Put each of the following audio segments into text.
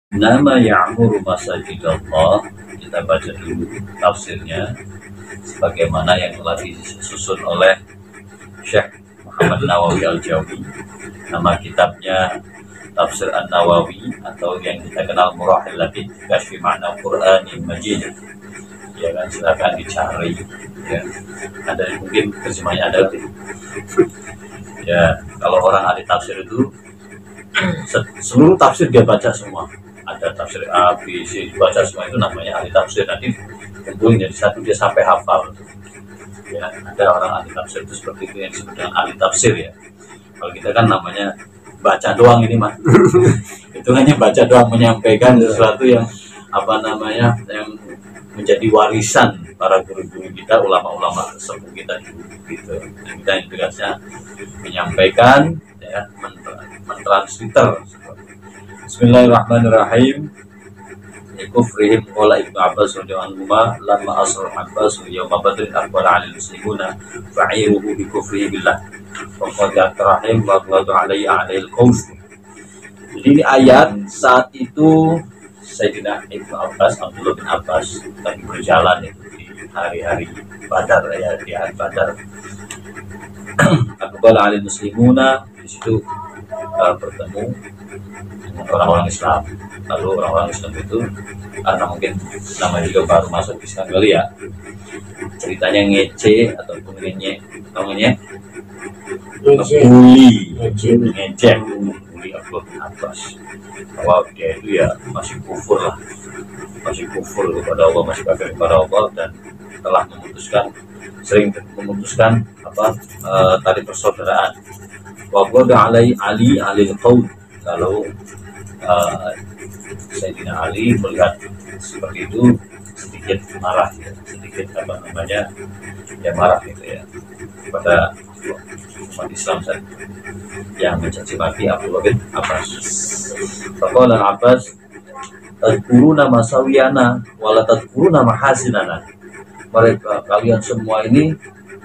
Nama ya'muru masajidallah, kita baca dulu tafsirnya sebagaimana yang telah disusun oleh Syekh Muhammad Nawawi Al-Jawi. Nama kitabnya Tafsir An-Nawawi, atau yang kita kenal Murahil Labid Kashfi Ma'na Qur'anil Majid. Ya kan, silakan dicari ya. Ada mungkin terjemahnya ada. Ya, kalau orang ahli tafsir itu seluruh tafsir dia baca semua. Ada tafsir A, B, C, dibaca semua, itu namanya ahli tafsir. Nanti kumpulin jadi satu, dia sampai hafal. Ya, ada orang ahli tafsir itu seperti itu yang disebut dengan ahli tafsir ya. Kalau kita kan namanya baca doang ini mah. Itu hanya baca doang, menyampaikan sesuatu yang apa namanya, yang menjadi warisan para guru-guru kita, ulama-ulama sepuh kita gitu. Dan kita yang tugasnya menyampaikan ya, mentranslator. Bismillahirrahmanirrahim. Kufrihim qala Ibnu Abbas radhiyallahu anhu lamma asra Abbas yawma badrin aqbala 'alal muslimuna fa'iruhu bi kufrihi billah wa qad atrahim wa qad 'alaihi al-qaws. Jadi ini ayat saat itu Sayyidina Ibnu Abbas, Abdullah bin Abbas lagi berjalan itu di hari-hari Badar ya, di hari Badar. Aqbala 'alal muslimuna, di situ bertemu orang-orang Islam. Lalu orang-orang Islam itu karena mungkin nama juga baru masuk Islam kali ya, ceritanya ngece ataupun ngenyek, namanya ngebully, ngejek, ngebully Abdullah bin Abbas bahwa dia itu ya masih kufur lah, masih kufur kepada Allah, masih kafir kepada Allah, dan telah sering memutuskan tali persaudaraan. Wa qada Ali al-qaul, kalau Sayyidina Ali melihat seperti itu sedikit marah ya, sedikit ya marah gitu ya kepada umat Islam saja yang mencaci maki Abdullah bin Abbas. Faqala Abbas, tadkuruna masawiyana wala tadkuruna mahasinana. Mereka, kalian semua ini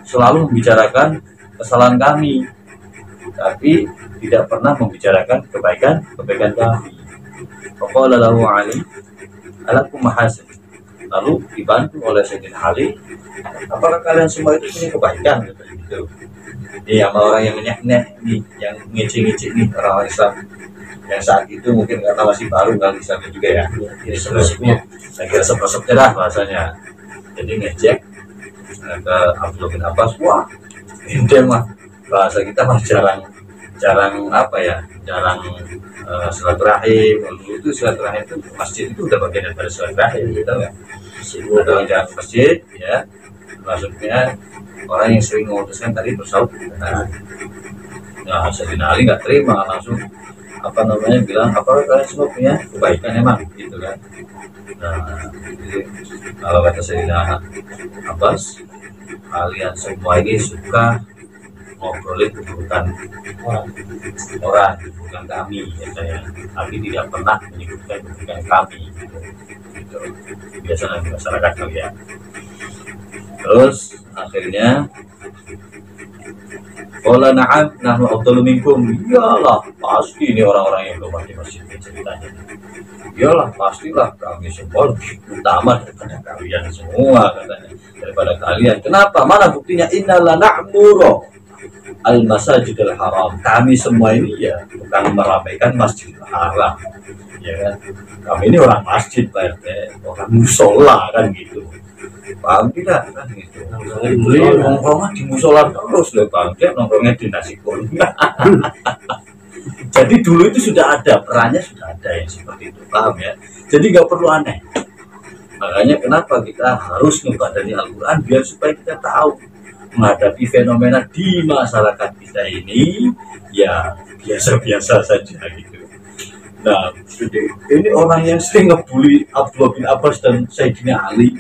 selalu membicarakan kesalahan kami, tapi tidak pernah membicarakan kebaikan kami. Faqala lahu Ali, alakum mahasin. Lalu dibantu oleh Sayyidina Ali, apakah kalian semua itu punya kebaikan gitu. Ini sama orang yang menyek-nyek nih, yang ngece-ngece nih, orang Islam yang saat itu mungkin karena masih baru kali Islamnya juga ya. Jadi sebelumnya saya kira seprosoknya lah bahasanya. Jadi ngecek ke Abdullah bin Abbas, wah ini mah bahasa kita mah jarang silaturahim. Dulu itu silaturahim itu masjid itu udah bagian dari silaturahim gitu kan. Ada orang jalan ke masjid ya, maksudnya orang yang sering memutuskan tadi persaudaraan. Nah, Sayyidina Ali nggak terima, langsung bilang, apakah kalian semua punya kebaikan emang gitu kan. Nah, jadi kalau kata Sayyidina Abbas, kalian semua ini suka ngobrolin keburukan orang, bukan kami ya, tapi tidak pernah menyebutkan keburukan kami gitu. Biasanya di masyarakat kalian. Terus akhirnya qala na'am nahnu afdalu minkum. Iyalah pasti ini orang-orang yang belum mati masjid ceritanya. Iyalah pastilah kami semua lebih utama daripada kalian semua, katanya, daripada kalian. Kenapa? Mana buktinya? Innala na'muru al-masajidil haram. Kami semua ini ya bukan meramaikan Masjidil Haram ya kan. Kami ini orang masjid, orang musola kan gitu. Paham tidak kan gitu. Beli nongkrongnya di musola terus loh Bang. Dia nongkrongnya di nasi kuning. Jadi dulu itu sudah ada, perannya sudah ada yang seperti itu, paham ya. Jadi nggak perlu aneh. Makanya kenapa kita harus membadani Al-Quran, biar supaya kita tahu menghadapi fenomena di masyarakat kita ini ya biasa-biasa saja gitu. Nah, ini orang yang sering ngebully Abdullah bin Abbas dan Sayyidina Ali,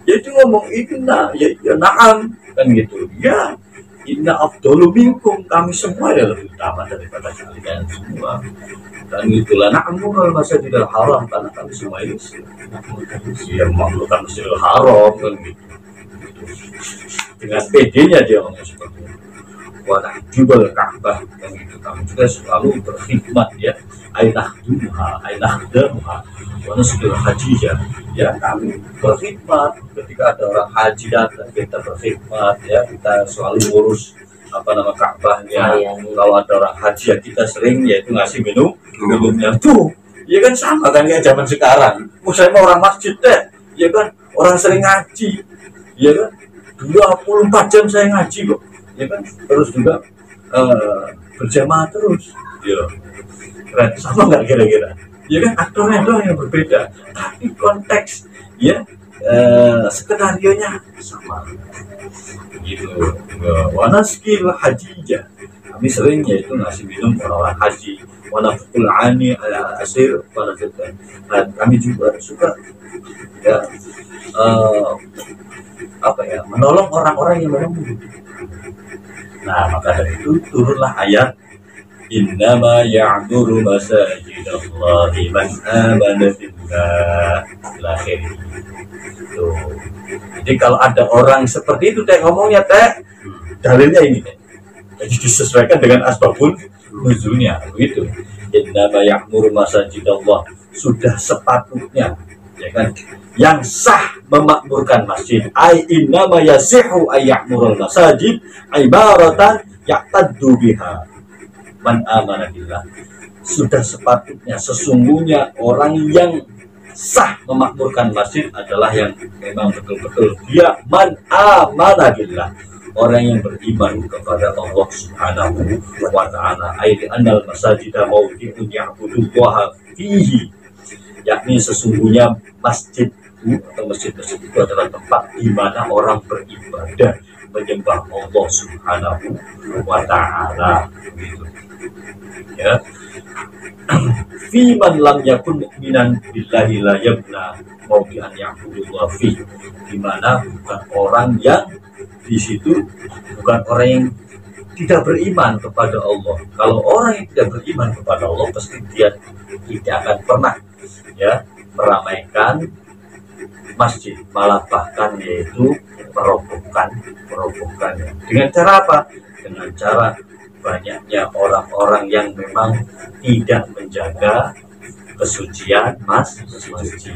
ya itu ngomong inna, ya na'am kan gitu. Ya inna afdalu minkum, kami semua ya lebih utama daripada kalian semua. Dan itulah na'murul masjidil haram, karena kami semua ini ya memakmurkan Masjidil Haram kan gitu. Dengan PD-nya dia ngomong seperti itu. wa nahjubal Ka'bah, dan itu kami juga selalu berkhidmat ya, ainahduha wa nusbil hajijah, ya kami berkhidmat ketika ada orang haji datang, kita berkhidmat ya, kita selalu ngurus Ka'bahnya. Kalau ada orang haji ya kita sering yaitu ngasih minumnya tuh, ya kan sama kan kayak zaman sekarang. Saya mau orang masjid deh, ya kan orang sering ngaji, ya kan 24 jam saya ngaji kok, ya kan terus juga berjamaah terus, ya keren. Sama nggak kira-kira? Ya kan aktornya doang yang berbeda, tapi konteks ya skenarionya sama gitu. Wanaskil hajijah, kami sering yaitu ngasih minum orang-orang haji. Wanafukul ani ala asir pada kita. Nah, kami juga suka ya menolong orang-orang yang memang membutuhkan. Nah, maka dari itu turunlah ayat innama ya'muru masajidallahi man amana billah lahir. Jadi kalau ada orang seperti itu teh ngomongnya teh dalilnya ini teh. Jadi disesuaikan dengan asbabun nuzulnya begitu. Innama ya'muru masajidallah, sudah sepatutnya ya kan yang sah memakmurkan masjid. Ai innama yasihu ay ya'murul masajid ibaratan yaqtaddu biha man amana billah. Sudah sepatutnya sesungguhnya orang yang sah memakmurkan masjid adalah yang memang betul-betul dia man amana billah, orang yang beriman kepada Allah Subhanahu wa ta'ala. Ayat annal masajida mawdi'un ya'budullaha fihi, yakni sesungguhnya masjid atau masjid-masjid itu adalah tempat di mana orang beribadah menyembah Allah Subhanahu wa ta'ala gitu. Ya. Fi man lam yakun mu'minan billahi la yabna mawdi'an ya'budullaha fi, di mana bukan orang yang di situ bukan orang yang tidak beriman kepada Allah. Kalau orang yang tidak beriman kepada Allah pasti dia tidak akan pernah ya meramaikan masjid, malah bahkan yaitu merobohkannya. Dengan cara apa? Dengan cara banyaknya orang-orang yang memang tidak menjaga kesucian masjid,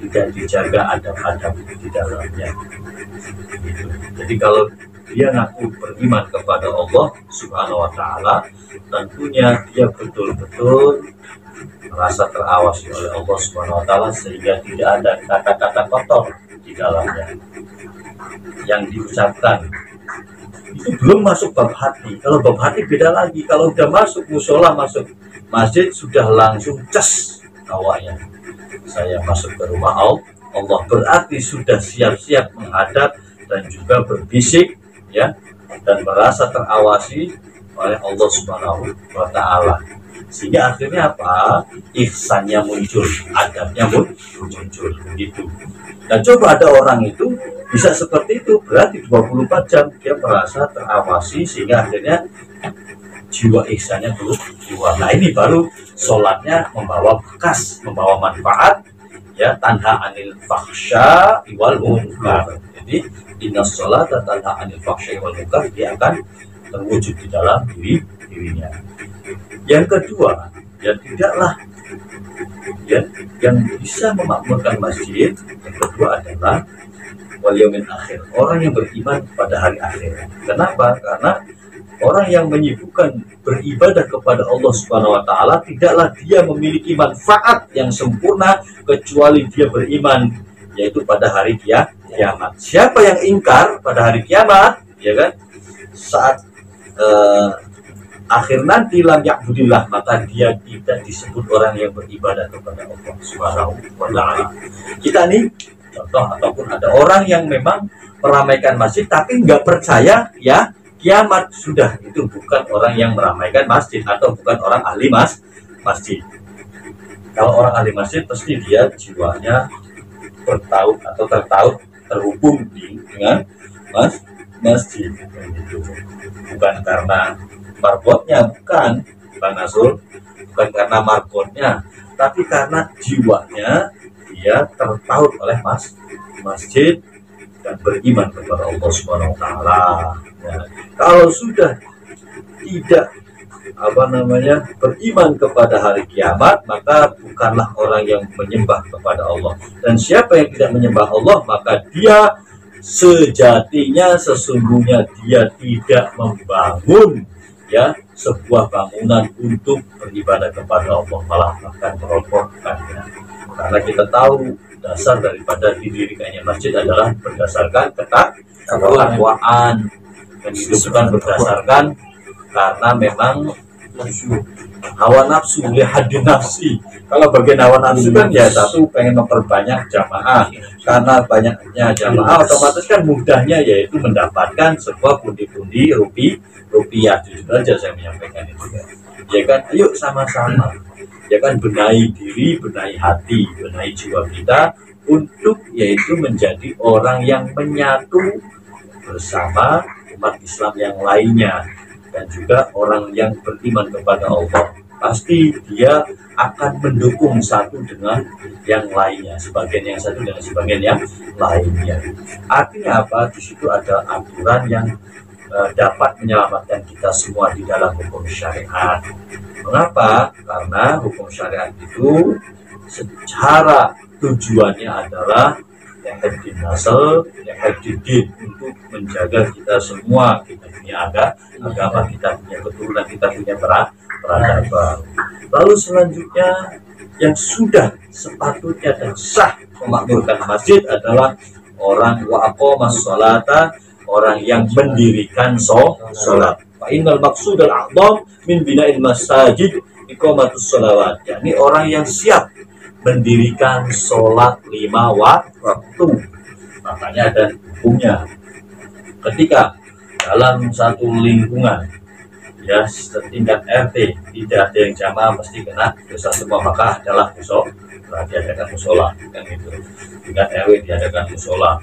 tidak dijaga adab-adab di dalamnya. Gitu. Jadi kalau dia ngaku beriman kepada Allah Subhanahu wa ta'ala, tentunya dia betul-betul merasa terawasi oleh Allah Subhanahu wa ta'ala sehingga tidak ada kata-kata kotor di dalamnya yang diucapkan. Itu belum masuk bab hati. Kalau bab hati beda lagi. Kalau udah masuk musola, masuk masjid, sudah langsung cas awalnya. Saya masuk ke rumah Allah, berarti sudah siap-siap menghadap dan juga berbisik ya, dan merasa terawasi oleh Allah Subhanahu wa ta'ala. Sehingga akhirnya apa? Ihsannya muncul, adabnya muncul begitu. Dan coba ada orang itu bisa seperti itu, berarti 24 jam dia merasa terawasi sehingga akhirnya jiwa ihsannya keluar. Nah, ini baru sholatnya membawa bekas, membawa manfaat ya, tanha anil fakhsya wal munkar. Jadi innas sholata tanha anil fakhsya wal munkar, dia akan terwujud di dalam dirinya. Yang kedua, ya tidaklah ya yang bisa memakmurkan masjid. Yang kedua adalah wal yaumil akhir, orang yang beriman pada hari akhir. Kenapa? Karena orang yang menyibukkan beribadah kepada Allah Subhanahu wa ta'ala tidaklah dia memiliki manfaat yang sempurna kecuali dia beriman, yaitu pada hari kiamat. Siapa yang ingkar pada hari kiamat, ya kan, saat akhir nanti lam ya'budillah, maka dia tidak disebut orang yang beribadah kepada Allah Subhanahu wa ta'ala. Kita nih contoh, ataupun ada orang yang memang meramaikan masjid tapi nggak percaya ya kiamat, sudah itu bukan orang yang meramaikan masjid atau bukan orang ahli masjid. Kalau orang ahli masjid pasti dia jiwanya bertaut atau terhubung dengan masjid. Bukan karena marbotnya, bukan Nasul, bukan karena marbotnya, tapi karena jiwanya dia tertaut oleh masjid, dan beriman kepada Allah Subhanahu wa taala. Ya. Kalau sudah tidak beriman kepada hari kiamat, maka bukanlah orang yang menyembah kepada Allah. Dan siapa yang tidak menyembah Allah, maka dia sesungguhnya dia tidak membangun sebuah bangunan untuk beribadah kepada Allah, malah akan merobohkannya. Karena kita tahu dasar daripada didirikannya masjid adalah berdasarkan ketakwaan, dan itu bukan berdasarkan karena memang hawa nafsu, lihadin nafsi. Kalau bagian hawa nafsu kan ya satu pengen memperbanyak jamaah, karena banyaknya jamaah otomatis kan mudahnya yaitu mendapatkan sebuah pundi-pundi rupiah. Jujur aja saya menyampaikan itu ya kan. Ayo sama-sama ya kan, benahi diri, benahi hati, benahi jiwa kita untuk yaitu menjadi orang yang menyatu bersama umat Islam yang lainnya, dan juga orang yang beriman kepada Allah. Pasti dia akan mendukung satu dengan yang lainnya, sebagian yang satu dengan sebagian yang lainnya. Artinya apa? Di situ ada aturan yang dapat menyelamatkan kita semua di dalam hukum syariat. Mengapa? Karena hukum syariat itu secara tujuannya adalah hifdzin nasl, hifdzin, untuk menjaga kita semua. Kita punya agama, kita punya keturunan, kita punya peradaban. Lalu selanjutnya yang sudah sepatutnya dan sah memakmurkan masjid adalah orang wa aqamas sholata, orang yang mendirikan sholat. Fa innal maqsud al-a'dham min bina'il masajid iqamatus sholawat, yakni orang yang siap mendirikan sholat 5 waktu. Makanya ada hukumnya. Ketika dalam satu lingkungan ya setingkat RT tidak ada yang jamaah, mesti kena dosa semua, maka adalah diadakan musola kan gitu. Tingkat RW diadakan musola,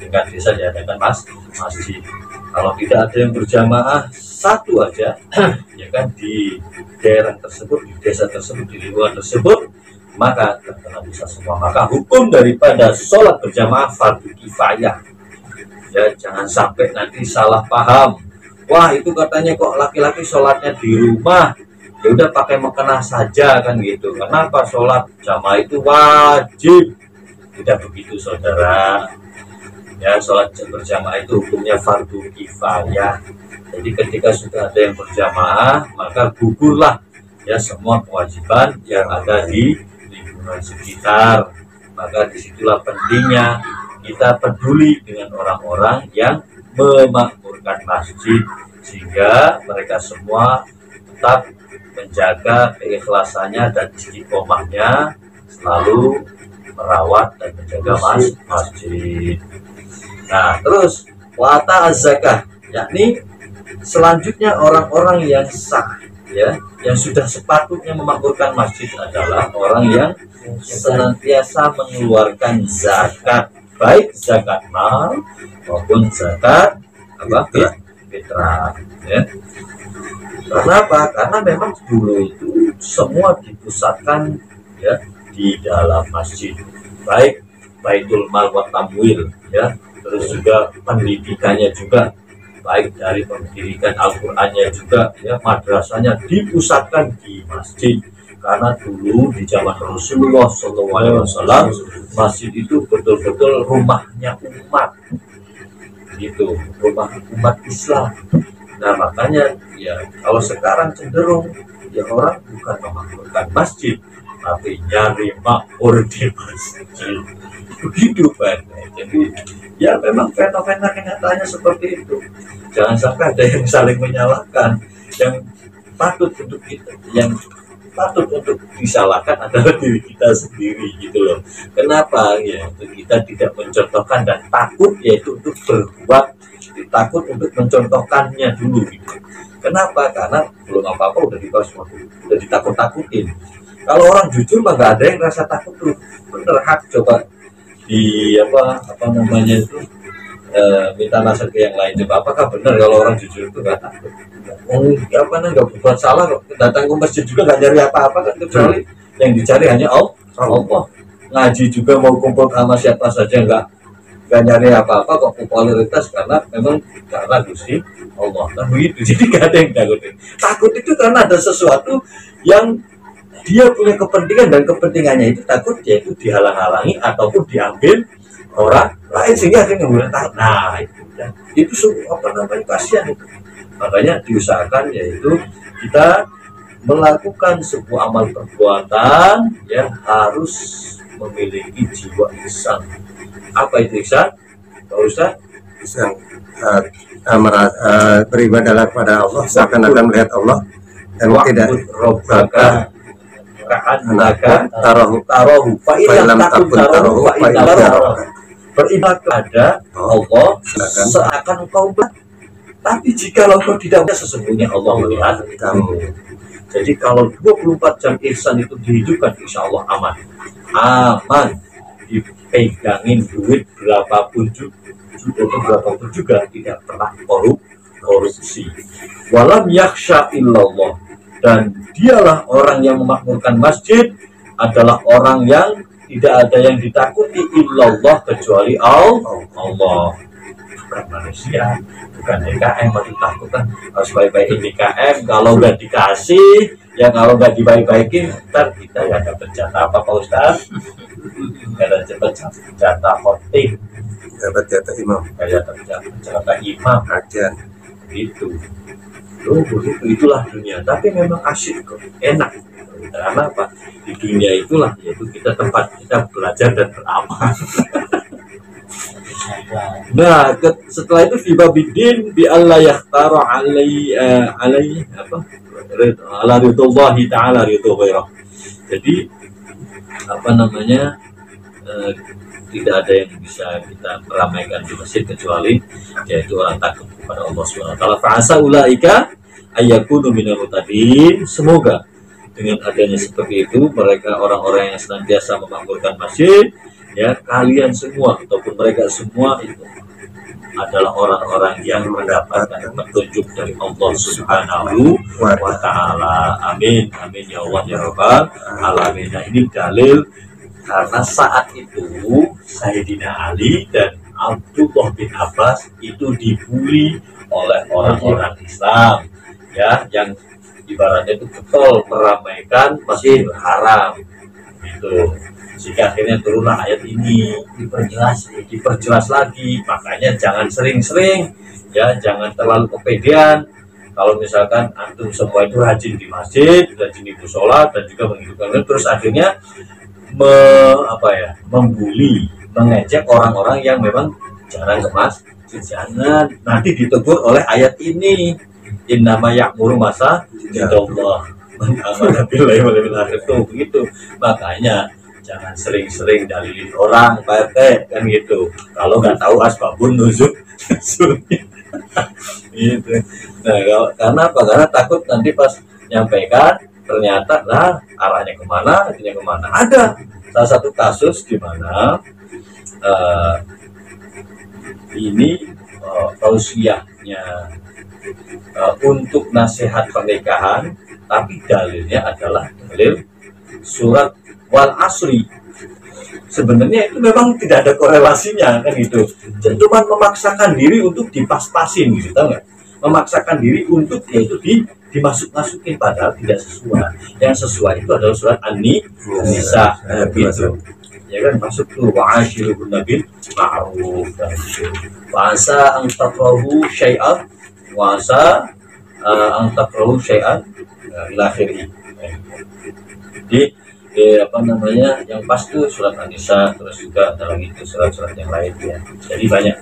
tingkat desa diadakan masjid. Kalau tidak ada yang berjamaah satu aja ya kan di daerah tersebut, di desa tersebut, di lingkungan tersebut, maka terkena dosa semua. Maka hukum daripada sholat berjamaah fardu kifayah. Ya, jangan sampai nanti salah paham. Wah, itu katanya kok laki-laki sholatnya di rumah, ya udah pakai mukena saja kan gitu. Kenapa sholat jamaah itu wajib? Tidak begitu, saudara. Ya, sholat berjamaah itu hukumnya fardu kifayah. Jadi ketika sudah ada yang berjamaah, maka gugurlah ya semua kewajiban yang ada di lingkungan sekitar. Maka disitulah pentingnya kita peduli dengan orang-orang yang memakmurkan masjid, sehingga mereka semua tetap menjaga keikhlasannya dan istiqomahnya, selalu merawat dan menjaga masjid. Nah, terus wata az-zakah, yakni selanjutnya orang-orang yang sah ya, yang sudah sepatutnya memakmurkan masjid adalah orang yang senantiasa mengeluarkan zakat, baik zakat mal maupun zakat fitrah ya. Karena apa? Karena memang dulu itu semua dipusatkan ya di dalam masjid, baik baitul mal wa tamwil ya, terus juga pendidikannya juga, baik dari pendidikan Al-Qur'annya juga ya, madrasahnya dipusatkan di masjid. Karena dulu di zaman Rasulullah SAW, masjid itu betul-betul rumahnya umat, gitu, rumah umat Islam. Nah makanya ya kalau sekarang cenderung ya orang bukan memakmurkan masjid, tapi nyari makmur di masjid, begitu kan. Jadi ya memang fenomena kenyataannya seperti itu. Jangan sampai ada yang saling menyalahkan. Yang patut untuk kita, yang patut untuk disalahkan adalah diri kita sendiri gitu loh. Kenapa? Ya kita tidak mencontohkan dan takut yaitu untuk berbuat, takut untuk mencontohkannya dulu gitu. Kenapa? Karena belum apa-apa udah udah ditakut-takutin. Kalau orang jujur mah nggak ada yang rasa takut tuh. Bener, hak coba di apa namanya itu minta nasihat ke yang lain, coba apakah benar kalau orang jujur itu nggak takut? Nggak berbuat salah kok, datang ke masjid juga nggak nyari apa-apa kan, kecuali yang dicari hanya Allah. Ngaji juga mau kumpul sama siapa saja nggak nggak nyari apa-apa kok popularitas, karena memang karena Gusti Allah kan begitu. Jadi nggak ada yang takutin. Takut itu karena ada sesuatu yang dia punya kepentingan, dan kepentingannya itu takut yaitu dihalang-halangi ataupun diambil orang lain, sehingga akhirnya nggak takut. Nah itu apa namanya, kasihan itu. Makanya diusahakan yaitu kita melakukan sebuah amal perbuatan yang harus memiliki jiwa ihsan. Apa itu ihsan, Pak Ustaz? Ihsan beribadahlah kepada Allah seakan-akan melihat Allah, dan tidak robbaka ka'annaka tarahu fa illam takun tarahu fa innahu. Beribadah kepada Allah seakan engkau melihat, tapi jika engkau tidak melihat, sesungguhnya Allah melihat kamu. Jadi kalau 24 jam ihsan itu dihidupkan, insya Allah aman. Dipegangin duit berapapun juga tidak pernah korupsi. Walam yakhsha illallah, dan dialah orang yang memakmurkan masjid adalah orang yang tidak ada yang ditakuti illallah kecuali Allah, bukan manusia, bukan DKM. Yang ditakutkan harus baik-baikin DKM, kalau nggak dikasih ya, kalau nggak dibaik-baikin ntar kita ya dapat jatah apa Pak Ustaz? Nggak ada jatah khotib, dapat jatah imam, jatah imam aja gitu. Begitu, itulah dunia. Tapi memang asyik kok, enak. Karena apa? Di dunia itulah yaitu kita tempat kita belajar dan beramal. Nah, setelah itu fibabidin bi Allah yakhtara alai apa? Ala ridwallahi ta'ala ridho ghairah. Jadi apa namanya? Tidak ada yang bisa kita meramaikan di masjid kecuali yaitu orang takut kepada Allah Subhanahu wa taala. Fa'asa ulaika ayyakunu minal mutadin. Semoga dengan adanya seperti itu, mereka orang-orang yang senantiasa memakmurkan masjid, ya, kalian semua ataupun mereka semua itu adalah orang-orang yang mendapatkan petunjuk dari Allah Subhanahu wa taala. Amin amin ya Allah ya rabbal alamin. Nah, ini dalil karena saat itu Sayyidina Ali dan Abdullah bin Abbas itu dibully oleh orang-orang Islam, ya, yang ibaratnya itu betul meramaikan Masjidil Haram gitu. Sehingga akhirnya turunlah ayat ini, diperjelas lagi. Makanya jangan sering-sering, ya, jangan terlalu kepedean. Kalau misalkan antum semua itu rajin di masjid, rajin di musola, dan juga menghidupkan, terus akhirnya membuli, mengejek orang-orang yang memang jarang ke masjid. Jangan, nanti ditegur oleh ayat ini. Innama ya'muru masajidallah man amana billahi wal yawmil akhir, tuh begitu. Makanya jangan sering-sering dalilin orang, Pak RT, kan gitu. Kalau nggak tahu asbabun nuzul gitu. Nah, karena apa? Karena takut nanti pas nyampaikan ternyata arahnya kemana, arahnya kemana. Ada salah satu kasus di mana ini tausiahnya untuk nasihat pernikahan, tapi dalilnya adalah dalil surat wal asri. Sebenarnya itu memang tidak ada korelasinya, kan gitu. Cuma memaksakan diri untuk dipas-pasin gitu, tahu nggak? Memaksakan diri untuk yaitu dimasuk-masukin, padahal tidak sesuai. Yang sesuai itu adalah surat An-Nisa gitu. Ya kan, masuk tuh wa'ashirun nabil ma'ruf dan gitu. Wa'asa an takrahu syai'an wa'asa an takrahu syai'an ila akhirih. Jadi apa namanya, yang pas tuh surat An-Nisa, terus juga ada lagi itu surat-surat yang lain, ya. Jadi banyak.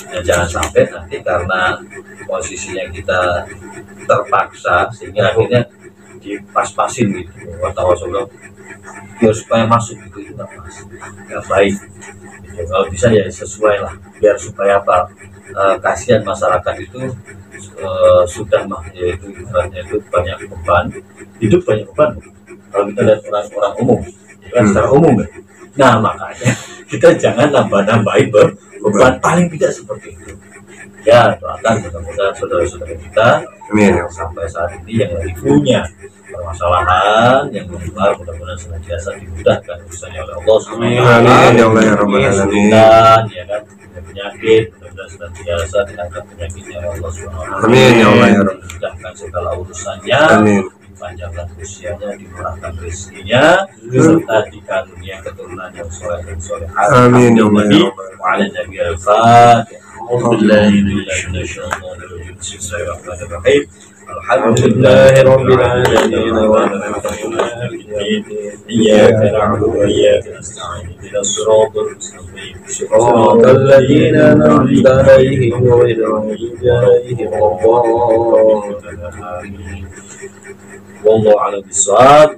Nah, jangan sampai nanti karena posisinya kita terpaksa sehingga akhirnya dipas-pasin gitu. Watawassalam biar supaya masuk itu nggak pas, nggak baik. Ya, kalau bisa ya sesuai lah, biar supaya apa, kasihan masyarakat itu sudah mah yaitu ibaratnya itu banyak beban, hidup banyak beban. Kalau kita lihat orang-orang umum, ya kan, secara umum kan. Nah, makanya kita jangan nambah-nambahin beban, paling tidak seperti itu. Ya, doakan mudah-mudahan saudara-saudara kita yang sampai saat ini yang lagi punya permasalahan yang menimpa, mudah-mudahan senantiasa dimudahkan urusannya oleh Allah Amin ya Allah ya Rabbal alamin. Ya kan, penyakit mudah-mudahan senantiasa diangkat penyakitnya oleh Allah Subhanahu wa taala. Amin ya Allah ya Rabb. Dimudahkan segala urusannya, Amin. dipanjangkan usianya, dimurahkan rezekinya, serta dikarunia keturunan yang soleh dan solehat. Amin ya Allah ya Rabb. Wa ala nabi al-fatih. Bismillahirrahmanirrahim. Alhamdulillahirabbil alamin. Iyyaka na'budu wa iyyaka nasta'in. Ihdinas siratal mustaqim. Siratal ladzina an'amta 'alaihim ghairil maghdubi 'alaihim waladdallin. Wallahu a'lam bissawab.